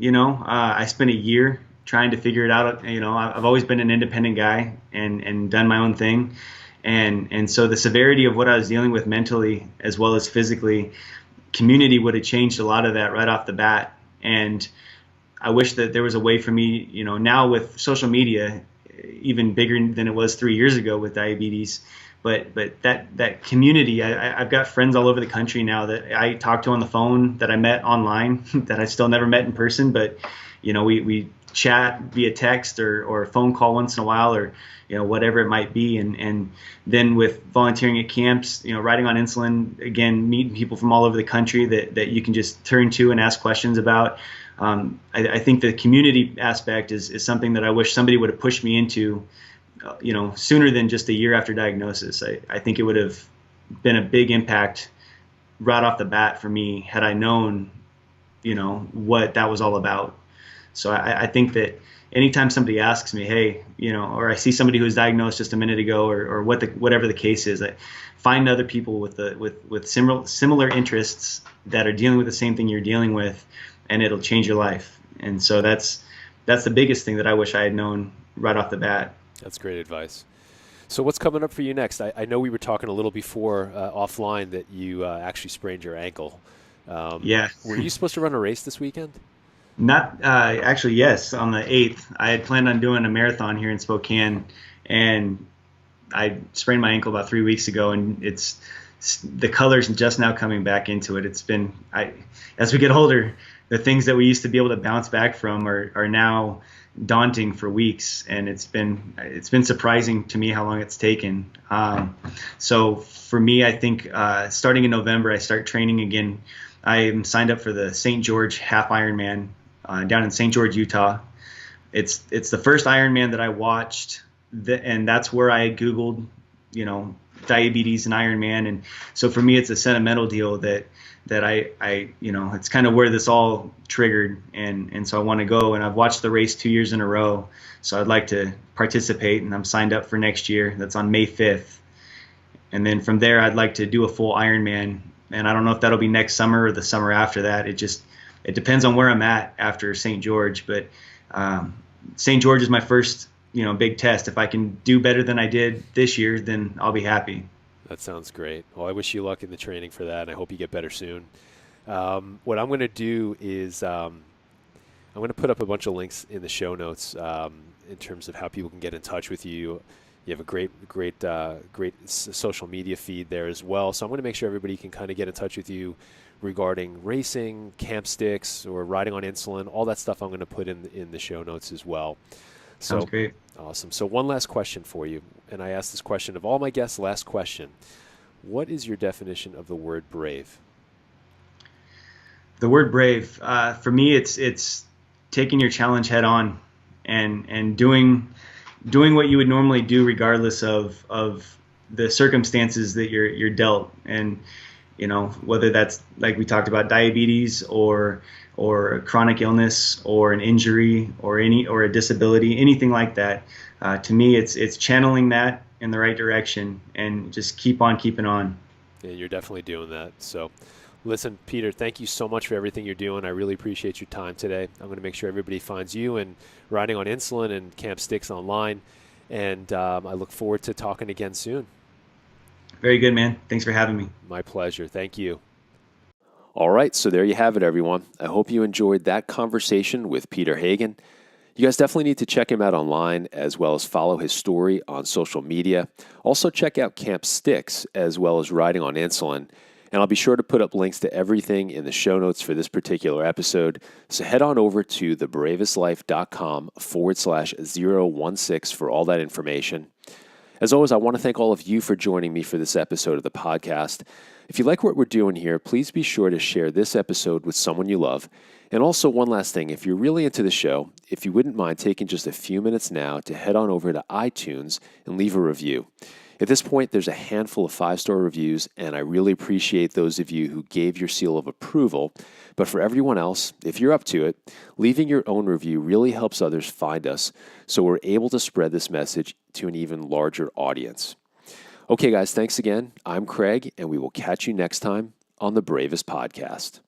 I spent a year trying to figure it out. I've always been an independent guy and done my own thing. And so the severity of what I was dealing with mentally as well as physically, community would have changed a lot of that right off the bat. And I wish that there was a way for me, now with social media, even bigger than it was 3 years ago with diabetes, but that community, I've got friends all over the country now that I talk to on the phone, that I met online, that I still never met in person, but we chat via text or phone call once in a while, or whatever it might be. And then with volunteering at camps, riding on insulin, again, meeting people from all over the country that you can just turn to and ask questions about. I think the community aspect is something that I wish somebody would have pushed me into, sooner than just a year after diagnosis. I think it would have been a big impact right off the bat for me had I known, what that was all about. So I think that anytime somebody asks me, hey, or I see somebody who was diagnosed just a minute ago, or whatever the case is, I find other people with similar interests that are dealing with the same thing you're dealing with, and it'll change your life. And so that's the biggest thing that I wish I had known right off the bat. That's great advice. So what's coming up for you next? I know we were talking a little before offline that you actually sprained your ankle. Yeah. Were you supposed to run a race this weekend? Not actually, yes. On the 8th, I had planned on doing a marathon here in Spokane, and I sprained my ankle about 3 weeks ago, and the color's just now coming back into it. It's been, as we get older, the things that we used to be able to bounce back from are now daunting for weeks, and it's been surprising to me how long it's taken. So for me, I think starting in November, I start training again I'm signed up for the St. George Half Ironman down in St. George, Utah. It's the first Ironman that I watched, and that's where I Googled, diabetes and Ironman. And so for me, it's a sentimental deal that I it's kind of where this all triggered. And so I want to go, and I've watched the race 2 years in a row. So I'd like to participate, and I'm signed up for next year. That's on May 5th. And then from there, I'd like to do a full Ironman. And I don't know if that'll be next summer or the summer after that. It depends on where I'm at after St. George. But St. George is my first, big test. If I can do better than I did this year, then I'll be happy. That sounds great. Well, I wish you luck in the training for that, and I hope you get better soon. What I'm going to do is I'm going to put up a bunch of links in the show notes in terms of how people can get in touch with you. You have a great social media feed there as well. So I'm going to make sure everybody can kind of get in touch with you regarding racing, camp sticks, or riding on insulin. All that stuff I'm going to put in the show notes as well. So, sounds great. Awesome. So one last question for you, and I ask this question of all my guests. Last question: what is your definition of the word brave? The word brave, for me, it's taking your challenge head on and doing what you would normally do regardless of the circumstances that you're dealt. And whether that's, like we talked about, diabetes or a chronic illness or an injury or a disability, anything like that, to me it's channeling that in the right direction and just keep on keeping on. Yeah, you're definitely doing that. So listen, Peter, thank you so much for everything you're doing. I really appreciate your time today. I'm going to make sure everybody finds you and Riding on Insulin and Camp Sticks online. And I look forward to talking again soon. Very good, man. Thanks for having me. My pleasure. Thank you. All right. So there you have it, everyone. I hope you enjoyed that conversation with Peter Hagen. You guys definitely need to check him out online as well as follow his story on social media. Also check out Camp Sticks as well as Riding on Insulin. And I'll be sure to put up links to everything in the show notes for this particular episode. So head on over to thebravestlife.com/016 for all that information. As always, I want to thank all of you for joining me for this episode of the podcast. If you like what we're doing here, please be sure to share this episode with someone you love. And also, one last thing, if you're really into the show, if you wouldn't mind taking just a few minutes now to head on over to iTunes and leave a review. At this point, there's a handful of 5-star reviews, and I really appreciate those of you who gave your seal of approval. But for everyone else, if you're up to it, leaving your own review really helps others find us, so we're able to spread this message to an even larger audience. Okay, guys, thanks again. I'm Craig, and we will catch you next time on the Bravest Podcast.